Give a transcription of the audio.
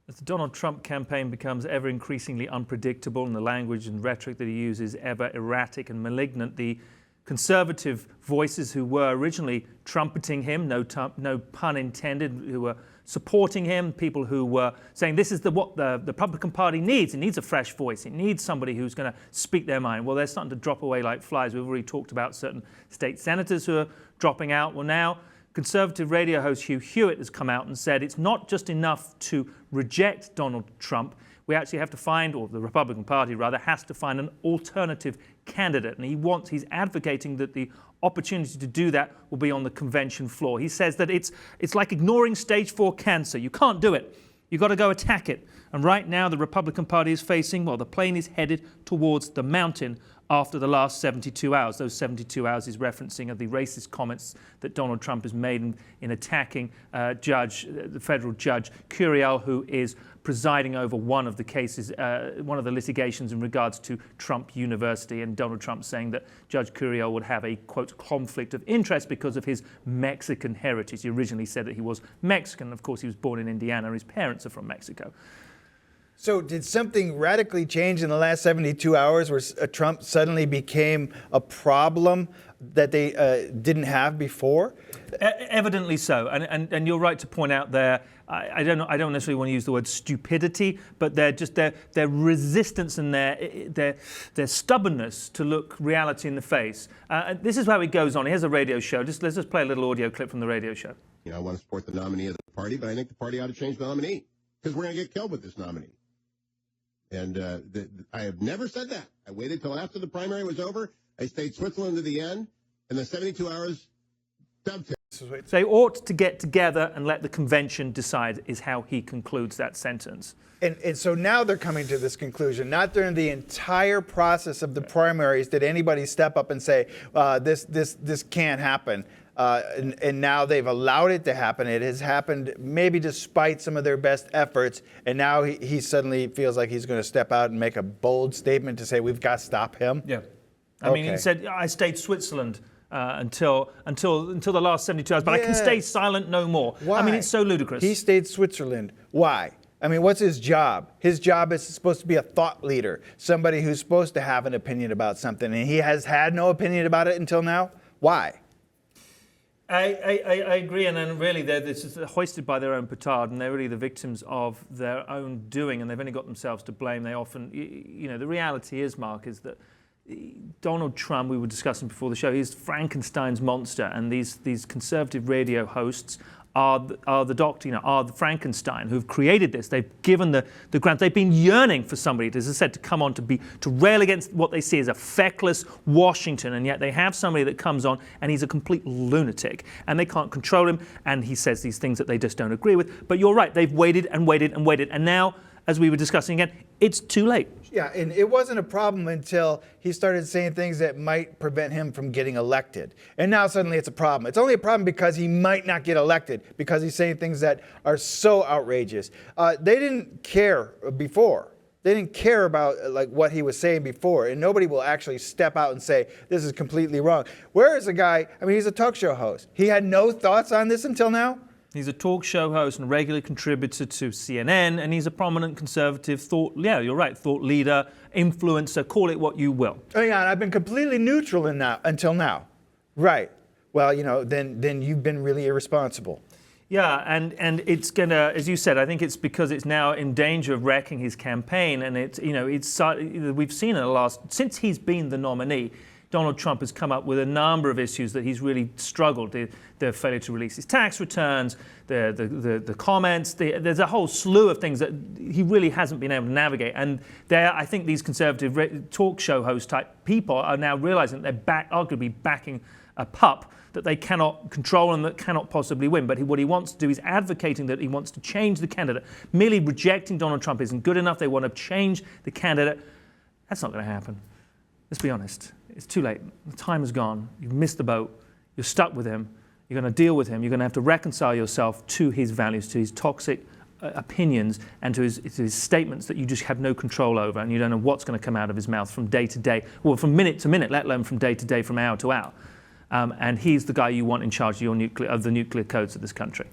As the Donald Trump campaign becomes ever increasingly unpredictable and the language and rhetoric that he uses ever erratic and malignant, the conservative voices who were originally trumpeting him, no pun intended, who were supporting him, people who were saying this is what the Republican Party needs. It needs a fresh voice. It needs somebody who's going to speak their mind. Well, they're starting to drop away like flies. We've already talked about certain state senators who are dropping out. Well, now conservative radio host Hugh Hewitt has come out and said it's not just enough to reject Donald Trump. We actually have to find, or the Republican Party rather, has to find an alternative candidate. And he's advocating that the opportunity to do that will be on the convention floor. He says that it's like ignoring stage 4 cancer. You can't do it. You've got to go attack it. And right now the Republican Party is facing, well, the plane is headed towards the mountain after the last 72 hours. Those 72 hours is referencing of the racist comments that Donald Trump has made in attacking the federal judge Curiel, who is presiding over one of the cases, one of the litigations in regards to Trump University, and Donald Trump saying that Judge Curiel would have a, quote, conflict of interest because of his Mexican heritage. He originally said that he was Mexican. Of course, he was born in Indiana. His parents are from Mexico. So did something radically change in the last 72 hours where Trump suddenly became a problem that they didn't have before? Evidently so. And you're right to point out there, I don't necessarily want to use the word stupidity, but their resistance and their stubbornness to look reality in the face. This is how it goes on. Here's a radio show. Let's just play a little audio clip from the radio show. I want to support the nominee of the party, but I think the party ought to change the nominee because we're going to get killed with this nominee. And I have never said that. I waited till after the primary was over. I stayed Switzerland to the end, and the 72 hours dovetailed. They ought to get together and let the convention decide, is how he concludes that sentence. And so now they're coming to this conclusion. Not during the entire process of the primaries did anybody step up and say, this can't happen. And now they've allowed it to happen. It has happened maybe despite some of their best efforts. And now he suddenly feels like he's going to step out and make a bold statement to say we've got to stop him. Yeah. I mean, he said, I stayed Switzerland until the last 72 hours, but I can stay silent no more. Why? I mean, it's so ludicrous. He stayed Switzerland. Why? I mean, what's his job? His job is supposed to be a thought leader, somebody who's supposed to have an opinion about something, and he has had no opinion about it until now. Why? I agree, and then really they're hoisted by their own petard, and they're really the victims of their own doing, and they've only got themselves to blame. They often, the reality is, Mark, is that Donald Trump, we were discussing before the show, he's Frankenstein's monster, and these conservative radio hosts are the doctor, are the Frankenstein who've created this. They've given the grant. They've been yearning for somebody, as I said, to come on to rail against what they see as a feckless Washington, and yet they have somebody that comes on and he's a complete lunatic, and they can't control him, and he says these things that they just don't agree with. But you're right, they've waited and waited and waited, and now, as we were discussing again, it's too late. Yeah, and it wasn't a problem until he started saying things that might prevent him from getting elected. And now suddenly it's a problem. It's only a problem because he might not get elected, because he's saying things that are so outrageous. They didn't care before. They didn't care about what he was saying before, and nobody will actually step out and say, this is completely wrong. Where is a guy, he's a talk show host. He had no thoughts on this until now? He's a talk show host and regular contributor to CNN, and he's a prominent conservative thought leader, influencer, call it what you will. Hang on, I've been completely neutral until now. Right. Well, then you've been really irresponsible. Yeah, and it's gonna, as you said, I think it's because it's now in danger of wrecking his campaign, and we've seen since he's been the nominee, Donald Trump has come up with a number of issues that he's really struggled. The failure to release his tax returns, the comments. There's a whole slew of things that he really hasn't been able to navigate. And I think these conservative talk show host type people are now realizing that they're arguably backing a pup that they cannot control and that cannot possibly win. But what he wants to do is advocating that he wants to change the candidate. Merely rejecting Donald Trump isn't good enough. They want to change the candidate. That's not going to happen. Let's be honest. It's too late. The time is gone. You've missed the boat. You're stuck with him. You're going to deal with him. You're going to have to reconcile yourself to his values, to his toxic opinions, and to his statements that you just have no control over, and you don't know what's going to come out of his mouth from day to day, well, from minute to minute, let alone from day to day, from hour to hour. And he's the guy you want in charge of the nuclear codes of this country.